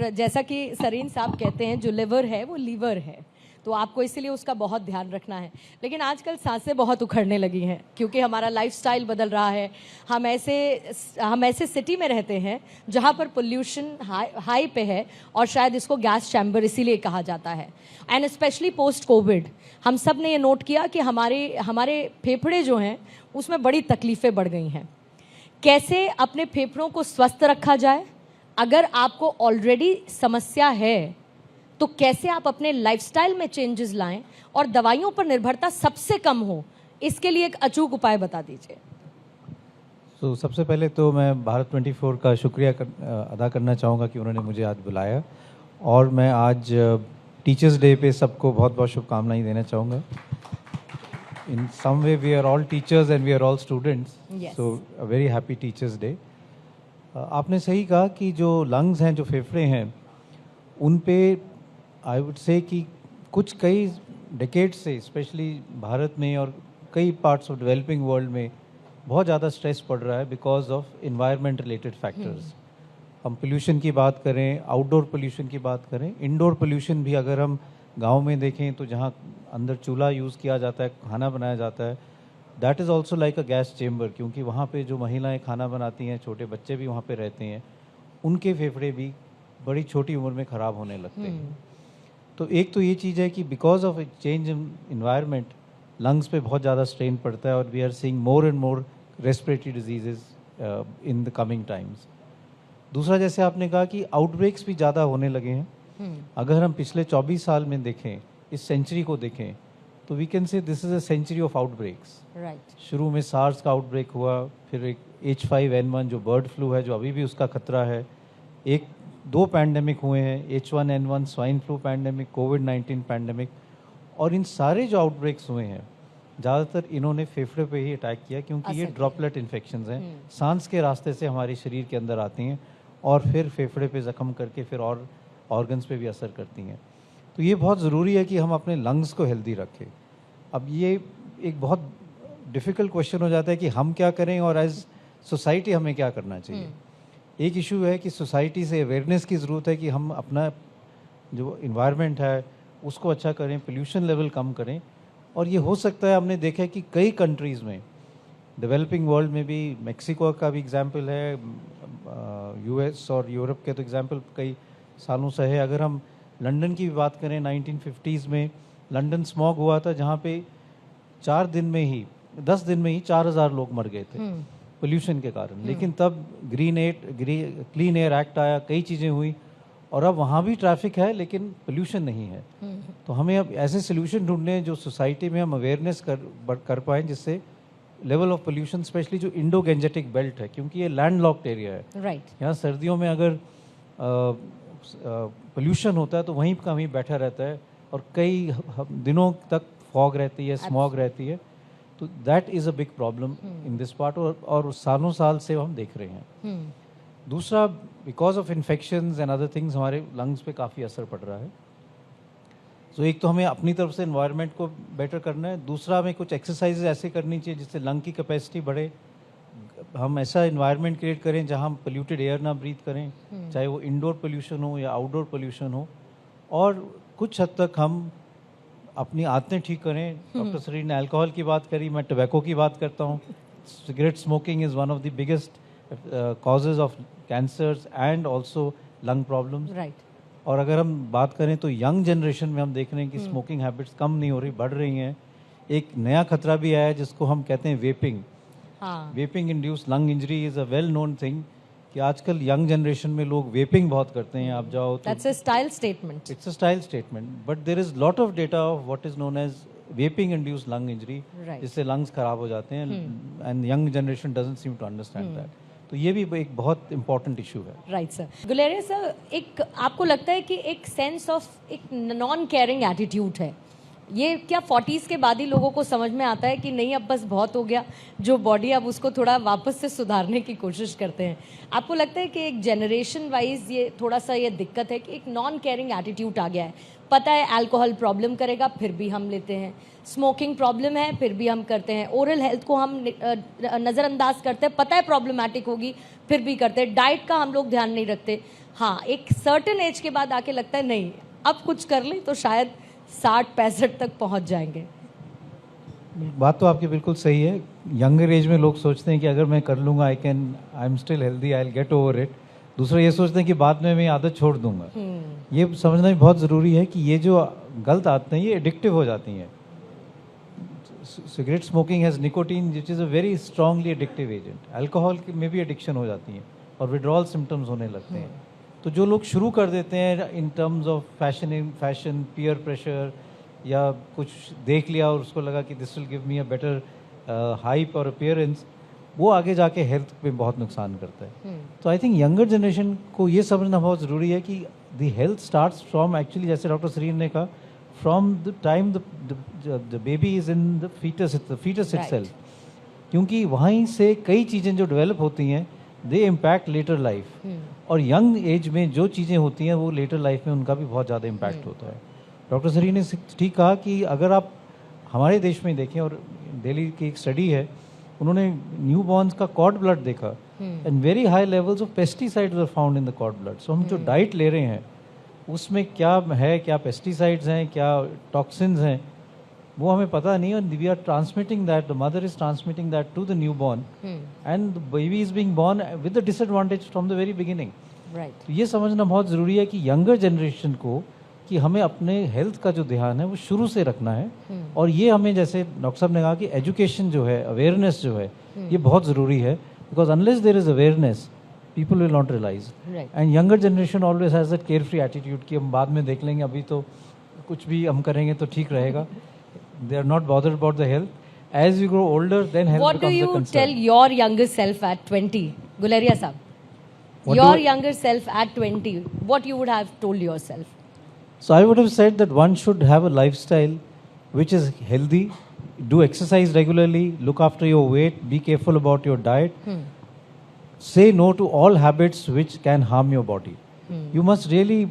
और जैसा कि सरीन साहब कहते हैं, जो लिवर है वो लीवर है, तो आपको इसीलिए उसका बहुत ध्यान रखना है। लेकिन आजकल सांसें बहुत उखड़ने लगी हैं क्योंकि हमारा लाइफस्टाइल बदल रहा है। हम ऐसे सिटी में रहते हैं जहाँ पर पोल्यूशन हाई पे है, और शायद इसको गैस चैम्बर इसीलिए कहा जाता है। एंड स्पेशली पोस्ट कोविड हम सब ने ये नोट किया कि हमारे फेफड़े जो हैं उसमें बड़ी तकलीफ़ें बढ़ गई हैं। कैसे अपने फेफड़ों को स्वस्थ रखा जाए? अगर आपको ऑलरेडी समस्या है तो कैसे आप अपने लाइफस्टाइल में चेंजेस लाएं और दवाइयों पर निर्भरता सबसे कम हो, इसके लिए एक अचूक उपाय बता दीजिए। सबसे पहले तो मैं भारत 24 का शुक्रिया अदा करना चाहूँगा कि उन्होंने मुझे आज बुलाया, और मैं आज टीचर्स डे पे सबको बहुत बहुत शुभकामनाएं देना चाहूँगा। In some way we are all teachers and we are all students, so a very happy teachers day. आपने सही कहा कि जो लंग्स हैं, जो फेफड़े हैं, उन पे आई वुड से कि कई डेकेड से स्पेशली भारत में और कई पार्ट्स ऑफ डेवलपिंग वर्ल्ड में बहुत ज़्यादा स्ट्रेस पड़ रहा है because of environment related factors. हम पोल्यूशन की बात करें, आउटडोर पोल्यूशन की बात करें, इंडोर पोल्यूशन भी अगर हम गांव में देखें तो जहां अंदर चूल्हा यूज़ किया जाता है, खाना बनाया जाता है, that is also like a gas chamber, क्योंकि वहाँ पे जो महिलाएं खाना बनाती हैं, छोटे बच्चे भी वहाँ पे रहते हैं, उनके फेफड़े भी बड़ी छोटी उम्र में ख़राब होने लगते हैं। तो एक तो ये चीज़ है कि because of change in environment lungs पे बहुत ज़्यादा स्ट्रेन पड़ता है, और we are seeing more and more respiratory diseases in the coming times. दूसरा, जैसे आपने कहा कि आउटब्रेक्स भी ज़्यादा होने लगे हैं। अगर हम पिछले 24 साल में देखें, इस सेंचुरी को देखें, तो we can say this is a century of outbreaks. शुरू में सार्स का आउटब्रेक हुआ, फिर एक H5N1 जो बर्ड फ्लू है, जो अभी भी उसका खतरा है, दो पैंडेमिक हुए हैं, H1N1 स्वाइन फ्लू पैंडेमिक, कोविड-19 पैंडेमिक, और इन सारे जो आउटब्रेक्स हुए हैं ज़्यादातर इन्होंने फेफड़े पे ही अटैक किया, क्योंकि ये ड्रॉपलेट इन्फेक्शंस हैं, सांस के रास्ते से हमारे शरीर के अंदर आती हैं और फिर फेफड़े पे ज़ख्म करके फिर और ऑर्गन्स पे भी असर करती हैं। तो ये बहुत ज़रूरी है कि हम अपने लंग्स को हेल्दी रखें। अब ये एक बहुत डिफ़िकल्ट क्वेश्चन हो जाता है कि हम क्या करें और एज सोसाइटी हमें क्या करना चाहिए। एक इशू है कि सोसाइटी से अवेयरनेस की ज़रूरत है कि हम अपना जो इन्वायरमेंट है उसको अच्छा करें, पोल्यूशन लेवल कम करें। और ये हो सकता है, हमने देखा है कि कई कंट्रीज़ में, डेवलपिंग वर्ल्ड में भी, मेक्सिको का भी एग्जांपल है, US और यूरोप के तो एग्जांपल कई सालों से है। अगर हम लंदन की भी बात करें, 1950s में लंदन स्मॉग हुआ था, जहाँ पे 10 दिन में ही 4000 लोग मर गए थे पोल्यूशन के कारण। लेकिन तब क्लीन एयर एक्ट आया, कई चीज़ें हुई, और अब वहाँ भी ट्रैफिक है लेकिन पोल्यूशन नहीं है। तो हमें अब ऐसे सोल्यूशन ढूंढने हैं जो सोसाइटी में हम अवेयरनेस कर पाएँ, जिससे लेवल ऑफ पोल्यूशन, स्पेशली जो इंडो गेंजेटिक बेल्ट है, क्योंकि ये लैंड लॉक्ड एरिया है, यहाँ सर्दियों में अगर पोल्यूशन होता है तो वहीं का वहीं बैठा रहता है, और कई दिनों तक फॉग रहती है, स्मॉग रहती है। तो that is a big problem in this part, और सालों साल से हम देख रहे हैं। दूसरा, because of infections and other things हमारे लंग्स पे काफ़ी असर पड़ रहा है। तो एक तो हमें अपनी तरफ से इन्वायरमेंट को बेटर करना है, दूसरा हमें कुछ एक्सरसाइजेज ऐसे करनी चाहिए जिससे लंग की कैपेसिटी बढ़े। हम ऐसा इन्वायरमेंट क्रिएट करें जहां हम पोल्यूटेड एयर ना ब्रीथ करें, चाहे वो इंडोर पोल्यूशन हो या आउटडोर पोल्यूशन हो, और कुछ हद तक हम अपनी आदतें ठीक करें। डॉक्टर सरीन ने अल्कोहल की बात करी, मैं टोबैको की बात करता हूँ। Cigarette smoking is one of the biggest causes of cancers and also lung problems. और अगर हम बात करें तो यंग जनरेशन में हम देख रहे हैं कि स्मोकिंग हैबिट्स कम नहीं हो रही, बढ़ रही हैं। एक नया खतरा भी आया है जिसको हम कहते हैं vaping. Vaping induce lung injury is a well known thing, कि आजकल यंग जनरेशन में लोग वेपिंग बहुत करते हैं। आप जाओ तो That's a style statement. It's a style statement, but there is lot of data of what is known as vaping induced lung injury, जिससे लंग्स खराब हो जाते हैं, and young generation doesn't seem to understand that. तो ये भी एक बहुत इंपॉर्टेंट इशू है। Right sir. गुलेरिया सर, एक आपको लगता है कि एक सेंस ऑफ एक नॉन केयरिंग एटीट्यूड है, ये क्या 40s के बाद ही लोगों को समझ में आता है कि नहीं अब बस बहुत हो गया, जो बॉडी अब उसको थोड़ा वापस से सुधारने की कोशिश करते हैं? आपको लगता है कि एक जनरेशन वाइज ये थोड़ा सा ये दिक्कत है कि एक नॉन केयरिंग एटीट्यूड आ गया है? पता है अल्कोहल प्रॉब्लम करेगा फिर भी हम लेते हैं, स्मोकिंग प्रॉब्लम है फिर भी हम करते हैं, ओरल हेल्थ को हम नज़रअंदाज करते हैं, पता है प्रॉब्लमेटिक होगी फिर भी करते हैं, डाइट का हम लोग ध्यान नहीं रखते। हाँ, एक सर्टेन एज के बाद आके लगता है नहीं अब कुछ कर ले तो शायद 60-65 तक पहुंच जाएंगे। बात तो आपकी बिल्कुल सही है। यंगर एज में लोग सोचते हैं कि अगर मैं कर लूँगा I am still healthy, I will get over it. दूसरा ये सोचते हैं कि बाद में मैं आदत छोड़ दूंगा। ये समझना भी बहुत ज़रूरी है कि ये जो गलत आदतें हैं ये एडिक्टिव हो जाती हैं। Cigarette smoking has nicotine which is a very strongly addictive agent. Alcohol में भी एडिक्शन हो जाती है और विड्रॉल सिम्टम्स होने लगते हैं। तो जो लोग शुरू कर देते हैं इन terms of fashion, peer pressure, या कुछ देख लिया और उसको लगा कि this will give me a better hype और अपीयरेंस, वो आगे जाके हेल्थ पे बहुत नुकसान करता है। तो आई थिंक यंगर जनरेशन को ये समझना बहुत ज़रूरी है कि the health starts from, actually जैसे डॉक्टर सरीन ने कहा, from the time the baby is in the foetus itself, क्योंकि वहीं से कई चीज़ें जो डेवलप होती हैं दे इम्पैक्ट लेटर लाइफ, और यंग एज में जो चीज़ें होती हैं वो लेटर लाइफ में उनका भी बहुत ज़्यादा इम्पैक्ट होता है। डॉक्टर सरीन ने ठीक कहा कि अगर आप हमारे देश में देखें, और दिल्ली की एक स्टडी है, उन्होंने न्यू बॉर्न्स का कॉर्ड ब्लड देखा and very high levels of pesticides were found in the cord blood. So हम जो डाइट ले रहे हैं उसमें क्या है, क्या पेस्टिसाइड्स हैं, क्या टॉक्सिन्स हैं, वो हमें पता नहीं, और we are transmitting that, the mother is transmitting that to the newborn and the baby is being born with the disadvantage from the very beginning. तो ये समझना बहुत ज़रूरी है कि यंगर जनरेशन को कि हमें अपने हेल्थ का जो ध्यान है वो शुरू से रखना है। और ये हमें, जैसे डॉक्टर साहब ने कहा, कि एजुकेशन जो है, अवेयरनेस जो है, ये बहुत ज़रूरी है, because unless there is awareness people will not realise. And younger generation always has that carefree attitude कि हम बाद में देख लेंगे, अभी तो कुछ भी हम करेंगे तो ठीक रहेगा। They are not bothered about the health. As you grow older then health What do becomes a you concern. tell your younger self at 20? Guleria साहब, What your do I- younger self at 20, what you would have told yourself? So I would have said that one should have a lifestyle which is healthy, do exercise regularly, look after your weight, be careful about your diet, say no to all habits which can harm your body. You must really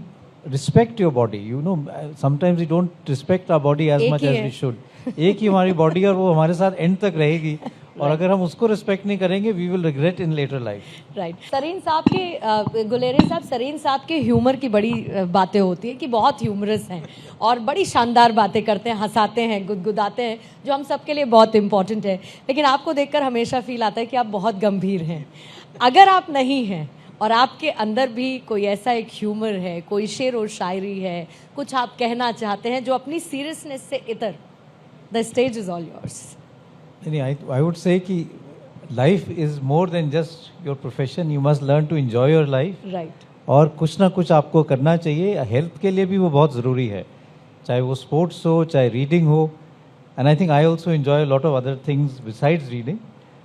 respect your body. You know, sometimes we don't respect our body as एक much ही as है। we should. एक ही हमारी body, और वो हमारे साथ and तक रहेगी, और अगर हम उसको रिस्पेक्ट नहीं करेंगे we will regret in later life. Right. Sareen साहब के, गुलेरिया साहब, सरीन साहब के ह्यूमर की बड़ी बातें होती है कि बहुत ह्यूमरस हैं और बड़ी शानदार बातें करते हैं, हंसाते हैं, गुदगुदाते हैं, जो हम सबके लिए बहुत इंपॉर्टेंट है। लेकिन आपको देखकर हमेशा फील आता है कि आप बहुत गंभीर हैं। अगर आप नहीं हैं और आपके अंदर भी कोई ऐसा एक ह्यूमर है, कोई शेर और शायरी है, कुछ आप कहना चाहते हैं जो अपनी सीरियसनेस से इतर, the stage is all yours. नहीं, I would say कि life is more than just your profession. You must learn to enjoy your life. Right. और कुछ ना कुछ आपको करना चाहिए। हेल्थ के लिए भी वो बहुत ज़रूरी है, चाहे वो स्पोर्ट्स हो, चाहे रीडिंग हो। And I think I also enjoy lot of other things besides reading.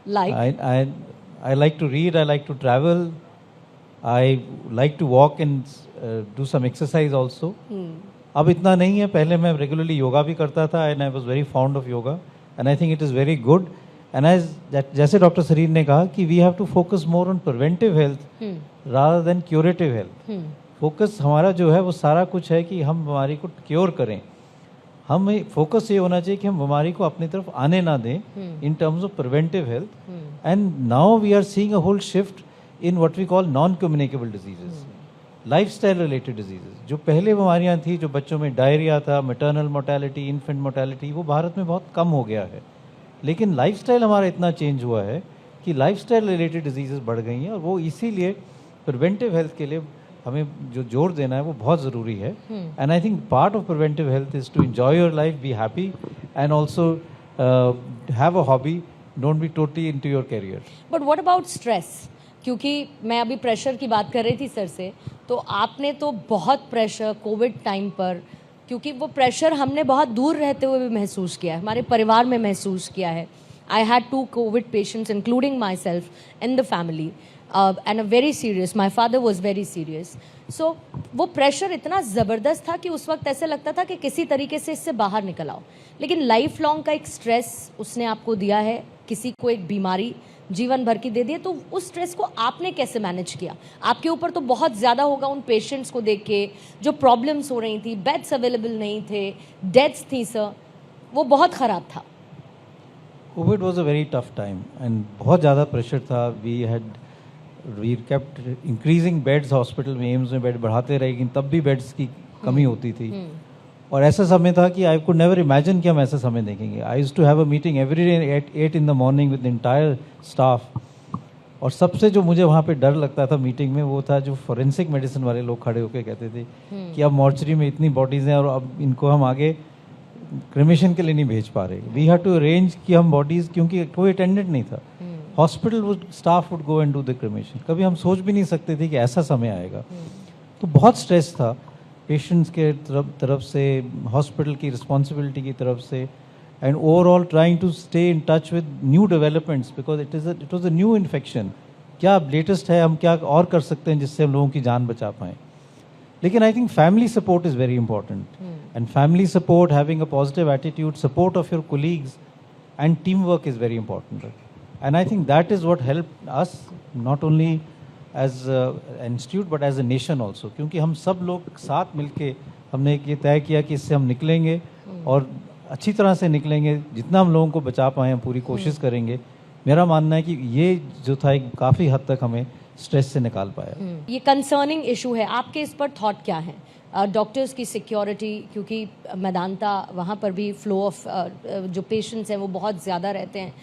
Like I like to read, I like to travel, I like to walk and do some exercise also. अब इतना नहीं है, पहले मैं regularly yoga भी करता था and I was very fond of yoga and I think it is very good. And as जैसे डॉक्टर सरीन ने कहा कि we have to focus more on preventive health rather than curative health. Focus हमारा जो है वो सारा कुछ है कि हम बीमारी को क्योर करें। हमें फोकस ये होना चाहिए कि हम बीमारी को अपनी तरफ आने ना दें in terms of preventive health. And now we are seeing a whole shift in what we call non communicable diseases, lifestyle related diseases. जो पहले बीमारियां थी, जो बच्चों में डायरिया था, मैटरनल मोर्टेलिटी, इन्फेंट मोर्टेलिटी, वो भारत में बहुत कम हो गया है। लेकिन लाइफस्टाइल हमारा इतना चेंज हुआ है कि लाइफस्टाइल रिलेटेड डिजीजेस बढ़ गई हैं, और वो इसीलिए प्रिवेंटिव हेल्थ के लिए हमें जो जोर देना है वो बहुत ज़रूरी है। And I think part of preventive health is to enjoy your life, be happy and also have a hobby, don't be totally into your career. But what about stress? क्योंकि मैं अभी प्रेशर की बात कर रही थी सर से, तो आपने तो बहुत प्रेशर कोविड टाइम पर, क्योंकि वो प्रेशर हमने बहुत दूर रहते हुए भी महसूस किया है, हमारे परिवार में महसूस किया है। I had 2 covid patients including myself in the family and a very serious, my father was very serious. So वो प्रेशर इतना ज़बरदस्त था कि उस वक्त ऐसे लगता था कि किसी तरीके से इससे बाहर निकल आओ। लेकिन लाइफ लॉन्ग का एक स्ट्रेस उसने आपको दिया है, किसी को एक बीमारी जीवन भर की दे दी है, तो उस स्ट्रेस को आपने कैसे मैनेज किया? आपके ऊपर तो बहुत ज़्यादा होगा उन पेशेंट्स को देख के, जो प्रॉब्लम्स हो रही थी, बेड्स अवेलेबल नहीं थे, डेथ्स थी सर, वो बहुत ख़राब था। Covid was a very tough time and बहुत ज़्यादा प्रेशर था। We had we kept increasing beds hospital में, एम्स में बेड बढ़ाते रहे, लेकिन तब भी बेड्स की कमी होती थी। और ऐसा समय था कि आई कुड नेवर इमेजिन कि हम ऐसा समय देखेंगे। I used to have a meeting every day at 8 in the morning with the entire staff. और सबसे जो मुझे वहाँ पे डर लगता था मीटिंग में, वो था जो फॉरेंसिक मेडिसिन वाले लोग खड़े होकर कहते थे कि अब मॉर्चरी में इतनी बॉडीज़ हैं और अब इनको हम आगे क्रिमेशन के लिए नहीं भेज पा रहे। वी हैव टू अरेंज कि हम बॉडीज़, क्योंकि कोई अटेंडेंट नहीं था, hospital would staff would go and do the cremation. कभी हम सोच भी नहीं सकते थे कि ऐसा समय आएगा। तो बहुत स्ट्रेस था पेशेंट्स के तरफ से, हॉस्पिटल की रिस्पॉन्सिबिलिटी की तरफ से, and overall trying to stay in touch with new developments because it was a new infection। क्या लेटेस्ट है, हम क्या और कर सकते हैं जिससे हम लोगों की जान बचा पाएँ। लेकिन I think family support is very important, and family support, having a positive attitude, support of your colleagues and team work is very important. And I think that is what help us not only as an institute but as a nation also, क्योंकि हम सब लोग साथ मिलके हमने ये तय किया कि इससे हम निकलेंगे और अच्छी तरह से निकलेंगे। जितना हम लोगों को बचा पाएँ हम पूरी कोशिश करेंगे। मेरा मानना है कि ये जो था एक काफ़ी हद तक हमें स्ट्रेस से निकाल पाया। ये कंसर्निंग इशू है, आपके इस पर थॉट क्या है? डॉक्टर्स की सिक्योरिटी, क्योंकि मैदानता वहाँ पर भी फ्लो ऑफ जो पेशेंट्स हैं वो बहुत ज़्यादा रहते हैं।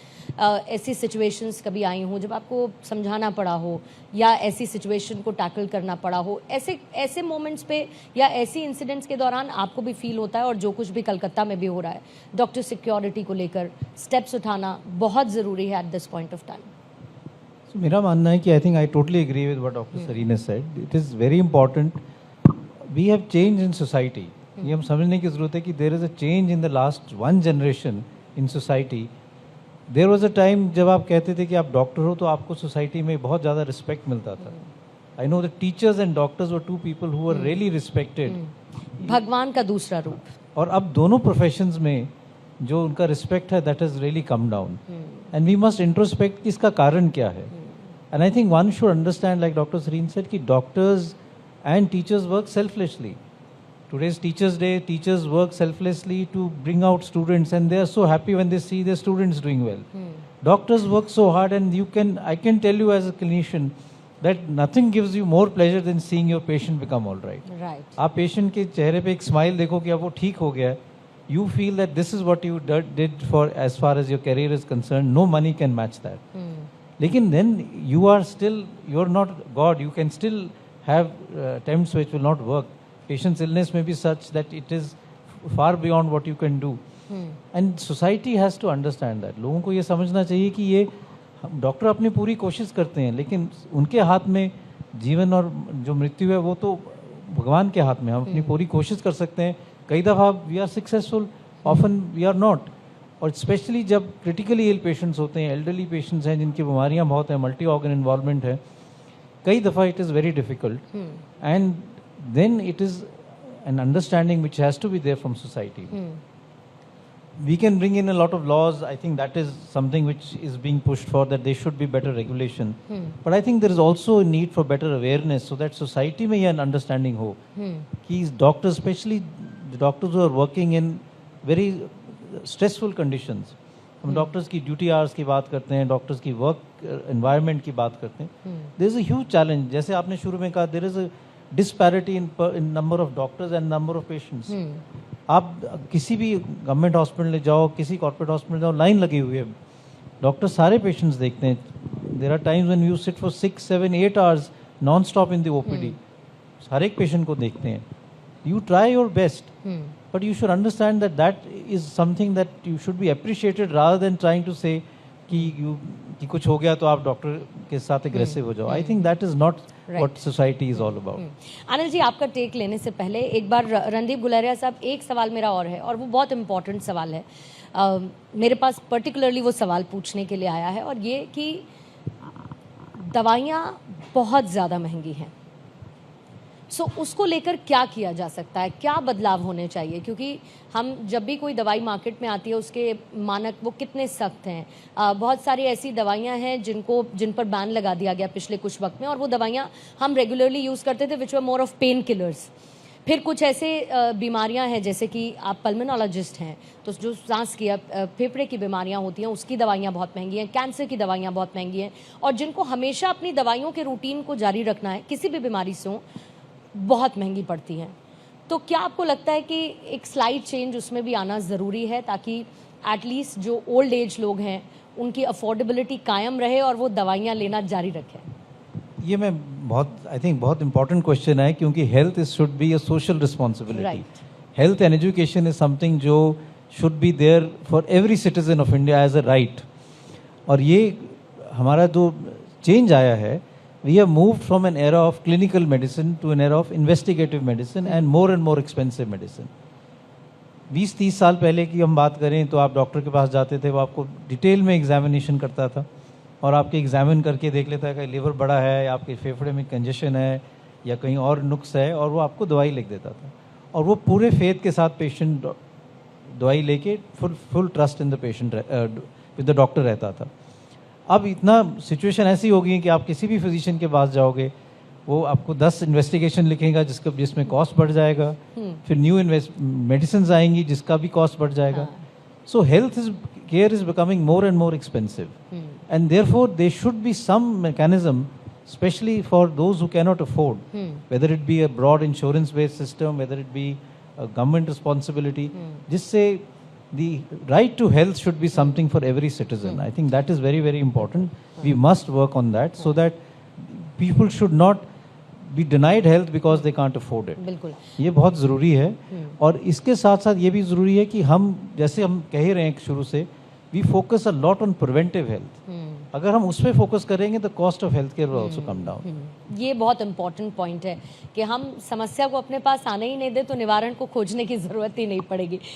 ऐसी सिचुएशंस कभी आई हों जब आपको समझाना पड़ा हो या ऐसी सिचुएशन को टैकल करना पड़ा हो, ऐसे मोमेंट्स पे या ऐसी इंसिडेंट्स के दौरान आपको भी फील होता है, और जो कुछ भी कलकत्ता में भी हो रहा है, डॉक्टर सिक्योरिटी को लेकर स्टेप्स उठाना बहुत ज़रूरी है at this point of time? मेरा मानना है कि I think I totally agree with what doctor Sarin has said. It is very important, we have change in society. ये हम समझने की ज़रूरत है कि there is a change in the last one generation in society. There was a time जब आप कहते थे कि आप डॉक्टर हो तो आपको सोसाइटी में बहुत ज़्यादा रिस्पेक्ट मिलता था। I know the teachers and doctors were two people who were really respected, भगवान का दूसरा रूप। और अब दोनों प्रोफेशंस में जो उनका रिस्पेक्ट है that has really come down, and we must introspect कि इसका कारण क्या है। And I think one should understand, like doctor Sarin said, कि doctors and teachers work selflessly. Today's Teachers Day, teachers work selflessly to bring out students, and they are so happy when they see their students doing well. Doctors work so hard, and I can tell you as a clinician that nothing gives you more pleasure than seeing your patient become all right. Right. आप patient के चेहरे पे एक smile देखो कि अब वो ठीक हो गया है, you feel that this is what you did for as far as your career is concerned. No money can match that. लेकिन then you're not God. You can still have attempts which will not work. Patient's illness may be such that it is far beyond what you can do. And society has to understand that. लोगों को ये समझना चाहिए कि ये doctor अपनी पूरी कोशिश करते हैं, लेकिन उनके हाथ में जीवन और जो मृत्यु है वो तो भगवान के हाथ में। हम अपनी पूरी कोशिश कर सकते हैं, कई दफ़ा we are successful, often we are not. और स्पेशली जब क्रिटिकली इल पेशेंट्स होते हैं, एल्डरली पेशेंट्स हैं जिनकी बीमारियाँ बहुत हैं, मल्टी ऑर्गन इन्वॉल्वमेंट है, कई दफ़ा it is very difficult, and then it is an understanding which has to be there from society. We can bring in a lot of laws. I think that is something which is being pushed for, that there should be better regulation. But I think there is also a need for better awareness so that society may an understanding ho कि doctors, especially the doctors who are working in very stressful conditions. हम doctors की duty hours की बात करते हैं, doctors की work environment की बात करते हैं। There is a huge challenge, जैसे आपने शुरू में कहा, there is a disparity in number of doctors and number of patients. आप किसी भी गवर्नमेंट हॉस्पिटल में जाओ, किसी कॉर्पोरेट हॉस्पिटल में जाओ, लाइन लगी हुई है, डॉक्टर सारे पेशेंट्स देखते हैं। There are times when you sit for 6, 7, 8 hours non stop in the OPD, हर एक पेशेंट को देखते हैं। You try your best, but you should understand that is something that you should be appreciated rather than trying to say कि कुछ हो गया तो आप डॉक्टर के साथ एग्रेसिव हो जाओ। I think that is not what society is all about. Anil ji, आपका टेक लेने से पहले एक बार रणदीप गुलेरिया साहब, एक सवाल मेरा और है, और वो बहुत इम्पोर्टेंट सवाल है। मेरे पास पर्टिकुलरली वो सवाल पूछने के लिए आया है, और ये कि दवाइयाँ बहुत ज़्यादा महंगी हैं, सो उसको लेकर क्या किया जा सकता है, क्या बदलाव होने चाहिए? क्योंकि हम जब भी कोई दवाई मार्केट में आती है उसके मानक वो कितने सख्त हैं। बहुत सारी ऐसी दवाइयां हैं जिन पर बैन लगा दिया गया पिछले कुछ वक्त में, और वो दवाइयां हम रेगुलरली यूज़ करते थे विच वर मोर ऑफ पेन किलर्स। फिर कुछ ऐसे बीमारियां हैं, जैसे कि आप पल्मोनोलॉजिस्ट हैं, तो जो सांस की फेफड़े की बीमारियां होती हैं उसकी दवाइयां बहुत महंगी हैं, कैंसर की दवाइयां बहुत महंगी हैं, और जिनको हमेशा अपनी दवाइयों के रूटीन को जारी रखना है किसी भी बीमारी से हो, बहुत महंगी पड़ती हैं। तो क्या आपको लगता है कि एक स्लाइड चेंज उसमें भी आना ज़रूरी है, ताकि एटलीस्ट जो ओल्ड एज लोग हैं उनकी अफोर्डेबिलिटी कायम रहे और वो दवाइयाँ लेना जारी रखें? ये मैं आई थिंक बहुत इंपॉर्टेंट क्वेश्चन है, क्योंकि health is should be a social responsibility. Right. Health and education is something जो should be there for every citizen of India as a right. और ये हमारा जो चेंज आया है, we have moved from an era of clinical medicine to an era of investigative medicine and more expensive medicine. 20-30 साल पहले की हम बात करें तो आप डॉक्टर के पास जाते थे, वो आपको डिटेल में एग्जामिनेशन करता था और आपके एग्जामिन करके देख लेता है कि लिवर बड़ा है या आपके फेफड़े में कंजेशन है या कहीं और नुक्स है, और वो आपको दवाई लिख देता था। और वो पूरे फेथ के साथ पेशेंट दवाई लेके full trust in the patient with the doctor रहता था। अब इतना सिचुएशन ऐसी हो गई है कि आप किसी भी फिजिशियन के पास जाओगे, वो आपको 10 इन्वेस्टिगेशन लिखेगा जिसमें कॉस्ट बढ़ जाएगा, फिर न्यू मेडिसिन आएंगी जिसका भी कॉस्ट बढ़ जाएगा। सो health care is becoming more and more expensive, and therefore there should be some mechanism, especially for those who cannot afford, whether it be a broad insurance based system, whether it be a government responsibility, jisse the right to health should be something for every citizen. I think that is very, very important. We must work on that so that people should not be denied health because they can't afford it. बिल्कुल, ये बहुत ज़रूरी है। और इसके साथ साथ ये भी ज़रूरी है कि हम, जैसे हम कह ही रहे हैं शुरू से, we focus a lot on preventive health. अगर हम उस पर फोकस करेंगे तो cost of health care will also come down. ये बहुत इंपॉर्टेंट पॉइंट है कि हम समस्या को अपने पास आने ही नहीं दे तो निवारण को खोजने की ज़रूरत ही नहीं पड़ेगी।